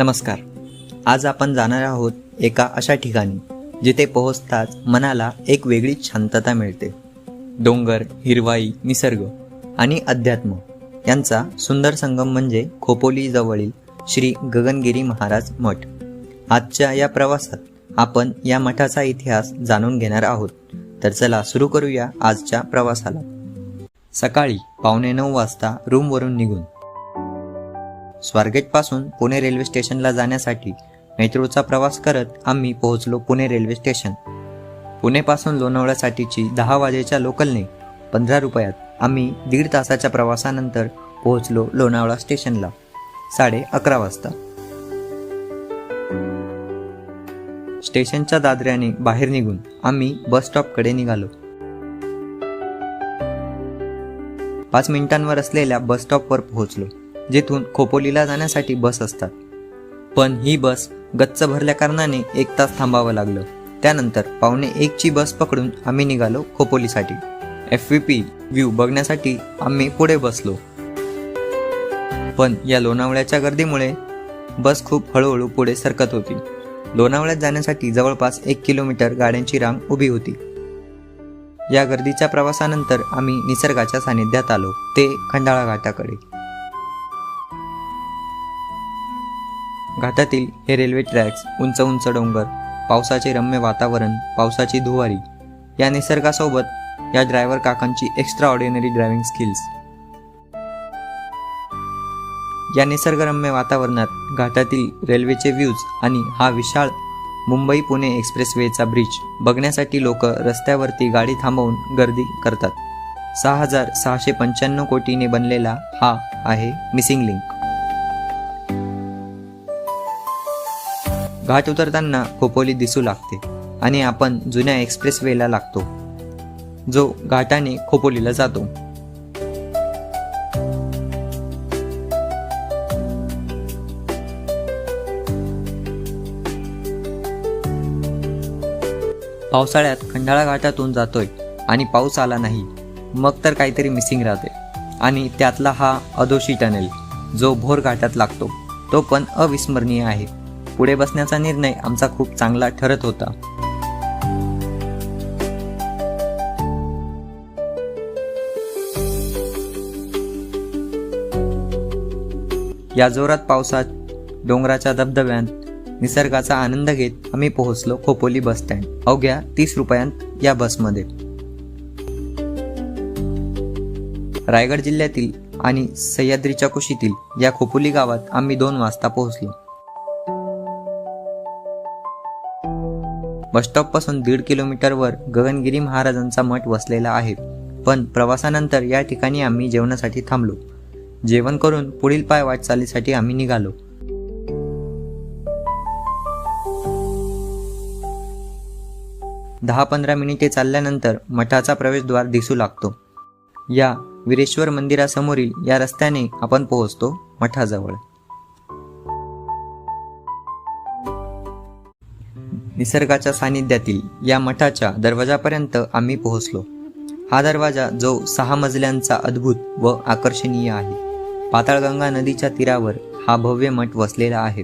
नमस्कार. आज आपण जाणार आहोत एका अशा ठिकाणी जिथे पोहोचताच मनाला एक वेगळीच शांतता मिळते. डोंगर, हिरवाई, निसर्ग आणि अध्यात्म यांचा सुंदर संगम म्हणजे खोपोली जवळील श्री गगनगिरी महाराज मठ. आजच्या या प्रवासात आपण या मठाचा इतिहास जाणून घेणार आहोत. तर चला सुरू करूया आजच्या प्रवासाला. सकाळी 8:45 वाजता रूमवरून निघून स्वारगेटपासून पुणे रेल्वे स्टेशनला जाण्यासाठी मेट्रोचा प्रवास करत आम्ही पोहोचलो पुणे रेल्वे स्टेशन. पुणेपासून लोणावळ्यासाठीची 10 वाजेच्या लोकलने 15 रुपयात आम्ही 1.5 तासाच्या प्रवासानंतर पोहोचलो लोणावळा स्टेशनला 11:30 वाजता. स्टेशनच्या दादऱ्याने बाहेर निघून आम्ही बस स्टॉपकडे निघालो. 5 मिनिटांवर असलेल्या बस स्टॉपवर पोहोचलो, जिथून खोपोलीला जाण्यासाठी बस असतात. पण ही बस गच्च भरल्या कारणाने 1 तास थांबावं लागलं. त्यानंतर 12:45ची बस पकडून आम्ही निघालो खोपोलीसाठी. FVP व्ह्यू बघण्यासाठी आम्ही पुढे बसलो. पण या लोणावळ्याच्या गर्दीमुळे बस खूप हळूहळू पुढे सरकत होती. लोणावळ्यात जाण्यासाठी जवळपास 1 किलोमीटर गाड्यांची रांग उभी होती. या गर्दीच्या प्रवासानंतर आम्ही निसर्गाच्या सानिध्यात आलो, ते खंडाळा घाटाकडे. घाटातील हे रेल्वे ट्रॅक्स, उंच उंच डोंगर, पावसाचे रम्य वातावरण, पावसाची धुवारी या निसर्गासोबत या ड्रायव्हर काकांची एक्स्ट्रा ऑर्डिनरी ड्रायव्हिंग स्किल्स. या निसर्गरम्य वातावरणात घाटातील रेल्वेचे व्ह्यूज आणि हा विशाळ मुंबई पुणे एक्सप्रेसवेचा ब्रिज बघण्यासाठी लोक रस्त्यावरती गाडी थांबवून गर्दी करतात. 6,695 कोटीने बनलेला हा आहे मिसिंग लिंक. घाट उतरताना खोपोली दिसू लागते आणि आपण जुन्या एक्सप्रेसवेला लागतो, जो घाटाने खोपोलीला जातो. पावसाळ्यात खंडाळा घाटातून जातोय आणि पाऊस आला नाही, मग तर काहीतरी मिसिंग राहते. आणि त्यातला हा अधोशी टनेल जो भोर घाटात लागतो, तो पण अविस्मरणीय आहे. पुढे बसण्याचा निर्णय आमचा खूप चांगला ठरत होता. या जोरात पावसात, डोंगराच्या धबधब्यात निसर्गाचा आनंद घेत आम्ही पोहोचलो खोपोली बस स्टँड. अवघ्या 30 रुपयांत या बसमध्ये. रायगड जिल्ह्यातील आणि सह्याद्रीच्या कुशीतील या खोपोली गावात आम्ही 2 वाजता पोहोचलो. बसस्टॉपपासून 1.5 किलोमीटरवर गगनगिरी महाराजांचा मठ वसलेला आहे. पण प्रवासानंतर या ठिकाणी आम्ही जेवणासाठी थांबलो. जेवण करून पुढील पाय वाटचालीसाठी आम्ही निघालो. दहा 15 मिनिटे चालल्यानंतर मठाचा प्रवेशद्वार दिसू लागतो. या वीरेश्वर मंदिरासमोरील या रस्त्याने आपण पोहोचतो मठाजवळ. निसर्गाच्या सानिध्यातील या मठाच्या दरवाजापर्यंत आम्ही पोहोचलो. हा दरवाजा जो 6 मजल्यांचा अद्भुत व आकर्षणीय आहे. पाताळगंगा नदीच्या तीरावर हा भव्य मठ वसलेला आहे.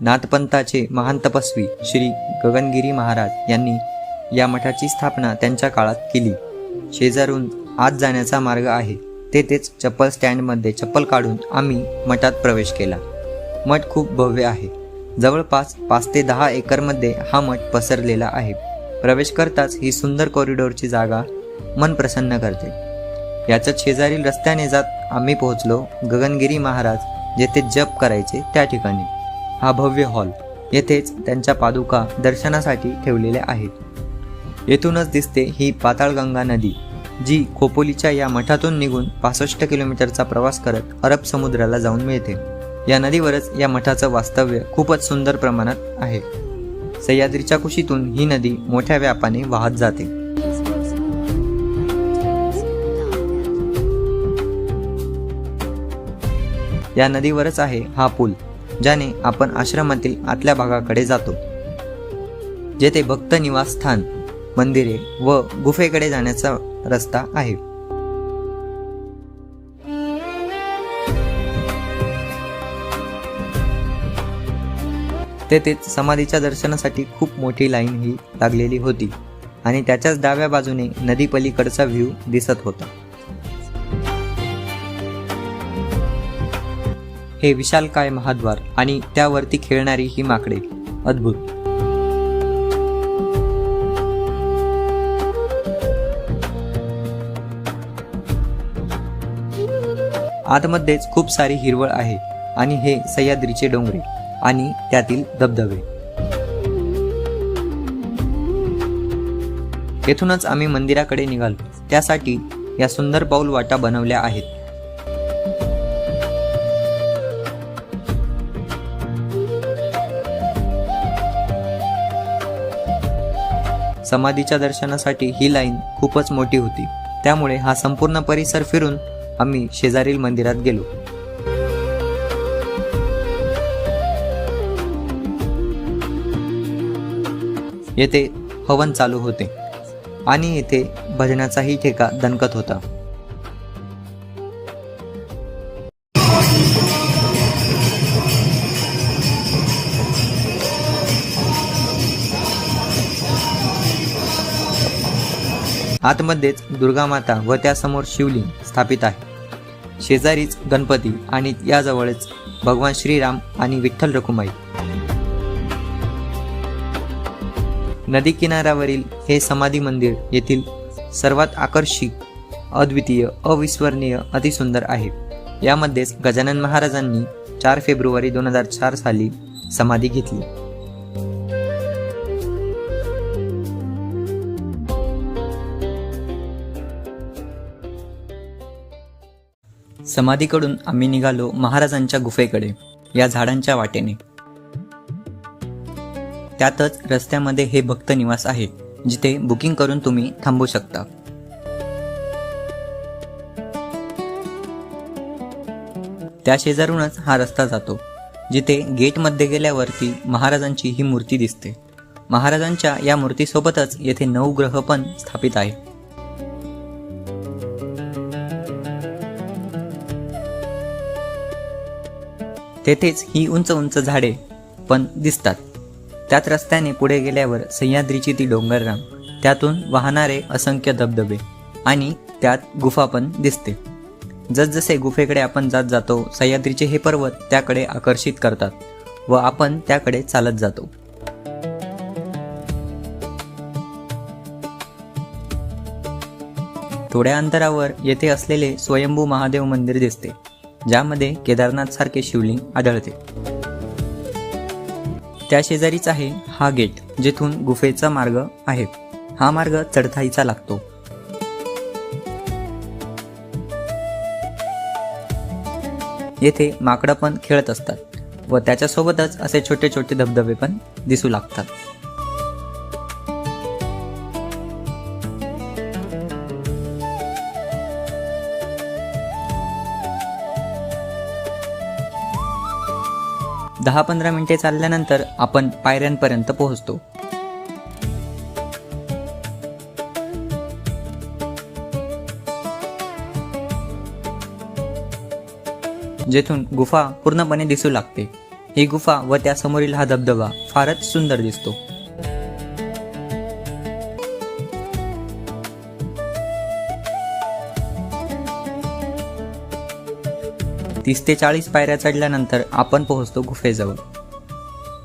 नाथपंथाचे महान तपस्वी श्री गगनगिरी महाराज यांनी या मठाची स्थापना त्यांच्या काळात केली. शेजारून आत जाण्याचा मार्ग आहे. तेथेच चप्पल स्टँडमध्ये चप्पल काढून आम्ही मठात प्रवेश केला. मठ खूप भव्य आहे. जवळपास 5 ते 10 एकरमध्ये हा मठ पसरलेला आहे. प्रवेश करताच ही सुंदर कॉरिडॉरची जागा मन प्रसन्न करते. याच्याच शेजारील रस्त्याने जात आम्ही पोहोचलो गगनगिरी महाराज जेथे जप करायचे त्या ठिकाणी. हा भव्य हॉल, येथेच त्यांच्या पादुका दर्शनासाठी ठेवलेल्या आहेत. येथूनच दिसते ही पाताळगंगा नदी, जी खोपोलीच्या या मठातून निघून 65 किलोमीटरचा प्रवास करत अरब समुद्राला जाऊन मिळते. या नदीवरच या मठाचं वास्तव्य खूपच सुंदर प्रमाणात आहे. सह्याद्रीच्या कुशीतून ही नदी मोठ्या व्यापाने वाहत जाते. या नदीवरच आहे हा पूल, ज्याने आपण आश्रमातील आतल्या भागाकडे जातो, जेथे भक्त निवासस्थान, मंदिरे व गुफेकडे जाण्याचा रस्ता आहे. तेथेच समाधीच्या दर्शनासाठी खूप मोठी लाईन ही लागलेली होती आणि त्याच्याच डाव्या बाजूने नदी पलीकडचा व्ह्यू दिसत होता. हे विशालकाय महाद्वार आणि त्यावरती खेळणारी ही माकडे, अद्भुत. आतमध्येच खूप सारी हिरवळ आहे आणि हे सह्याद्रीचे डोंगरे आणि त्यातील धबधबे. येथूनच आम्ही मंदिराकडे निघालो. त्यासाठी या सुंदर पाऊल वाटा बनवल्या आहेत. समाधीच्या दर्शनासाठी ही लाईन खूपच मोठी होती. त्यामुळे हा संपूर्ण परिसर फिरून आम्ही शेजारील मंदिरात गेलो. येथे हवन चालू होते आणि येथे भजनाचाही ठेका दणकत होता. आतमध्येच दुर्गा माता व त्यासमोर शिवलिंग स्थापित आहे. शेजारीच गणपती आणि याजवळच भगवान श्रीराम आणि विठ्ठल रखुमाई. नदी किनाऱ्यावरील हे समाधी मंदिर येथील सर्वात आकर्षक, अद्वितीय, अविस्मरणीय, अतिसुंदर आहे. यामध्येच गजानन महाराजांनी 4 फेब्रुवारी 2004 साली समाधी घेतली. समाधीकडून आम्ही निघालो महाराजांच्या गुफेकडे, या झाडांच्या वाटेने. त्यातच रस्त्यामध्ये हे भक्त निवास आहे, जिथे बुकिंग करून तुम्ही थांबू शकता. त्या शेजारूनच हा रस्ता जातो, जिथे गेटमध्ये गेल्यावरती महाराजांची ही मूर्ती दिसते. महाराजांच्या या मूर्तीसोबतच येथे 9 ग्रह पण स्थापित आहे. तेथेच ही उंच उंच झाडे पण दिसतात. त्यात रस्त्याने पुढे गेल्यावर सह्याद्रीची ती डोंगररांग, त्यातून वाहणारे असंख्य धबधबे आणि त्यात गुफा पण दिसते. जसजसे गुफेकडे आपण जातो, सह्याद्रीचे हे पर्वत त्याकडे आकर्षित करतात व आपण त्याकडे चालत जातो. थोड्या अंतरावर येथे असलेले स्वयंभू महादेव मंदिर दिसते, ज्यामध्ये केदारनाथ सारखे शिवलिंग आढळते. त्या शेजारीच आहे हा गेट, जेथून गुफेचा मार्ग आहे. हा मार्ग चढताईचा लागतो. येथे माकडं पण खेळत असतात व त्याच्यासोबतच असे छोटे छोटे धबधबे पण दिसू लागतात. दहा 15 मिनिटे चालल्यानंतर आपण पायऱ्यांपर्यंत पोहोचतो. जेथून गुफा पूर्णपणे दिसू लागते. ही गुफा व त्यासमोरील हा धबधबा फारच सुंदर दिसतो. तीस ते 40 पायऱ्या चढल्यानंतर आपण पोहोचतो गुफेजवळ.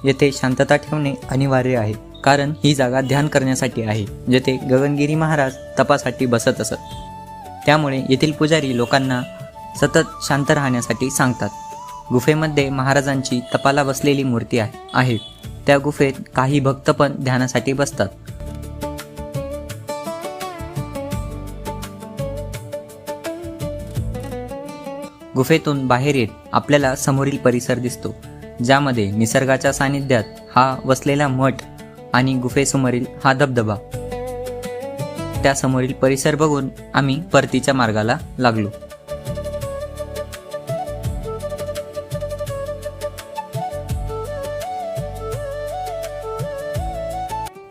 येथे शांतता ठेवणे अनिवार्य आहे, कारण ही जागा ध्यान करण्यासाठी आहे, जेथे गगनगिरी महाराज तपासाठी बसत असत. त्यामुळे येथील पुजारी लोकांना सतत शांत राहण्यासाठी सांगतात. गुफेमध्ये महाराजांची तपाला बसलेली मूर्ती आहे. त्या गुफेत काही भक्त पण ध्यानासाठी बसतात. गुफेतून बाहेर येत आपल्याला समोरील परिसर दिसतो, ज्यामध्ये निसर्गाच्या सानिध्यात हा वसलेला मठ आणि गुफेसमोरील हा धबधबा. त्या समोरील परिसर बघून आम्ही परतीच्या मार्गाला लागलो.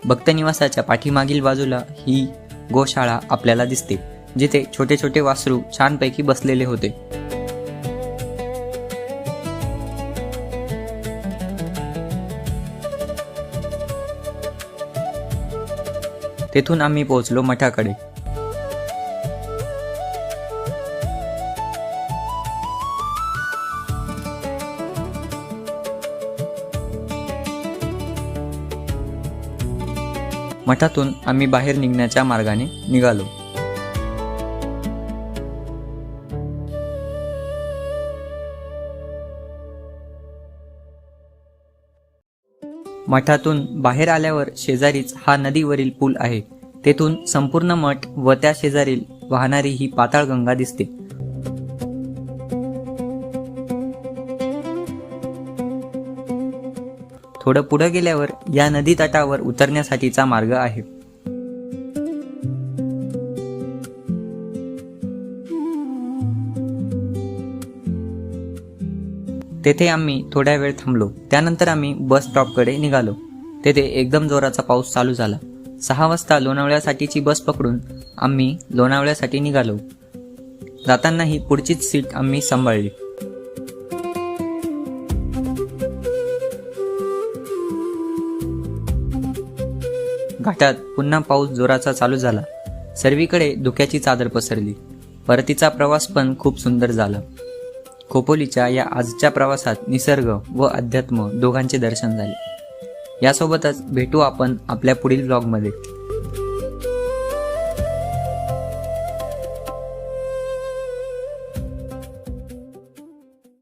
भक्तनिवासाच्या पाठीमागील बाजूला ही गोशाळा आपल्याला दिसते, जिथे छोटे छोटे वासरू छानपैकी बसलेले होते. तेथून आम्ही पोहोचलो मठाकडे. मठातून आम्ही बाहेर निघण्याच्या मार्गाने निघालो. मठातून बाहेर आल्यावर शेजारीच हा नदीवरील पूल आहे. तेथून संपूर्ण मठ व त्या शेजारील वाहणारी ही पाताळगंगा दिसते. थोडं पुढे गेल्यावर या नदी तटावर उतरण्यासाठीचा मार्ग आहे. तेथे आम्ही थोड्या वेळ थांबलो. त्यानंतर आम्ही बस स्टॉपकडे निघालो. तेथे एकदम जोराचा पाऊस चालू झाला. 6 वाजता लोणावळ्यासाठीची बस पकडून आम्ही लोणावळ्यासाठी निघालो. जाताना ही पुढचीच सीट आम्ही सांभाळली. घाटात पुन्हा पाऊस जोराचा चालू झाला. सर्वीकडे धुक्याची चादर पसरली. परतीचा प्रवास पण खूप सुंदर झाला. खोपोलीच्या या आजच्या प्रवासात निसर्ग व अध्यात्म दोघांचे दर्शन झाले. यासोबतच भेटू आपण आपल्या पुढील व्लॉगमध्ये.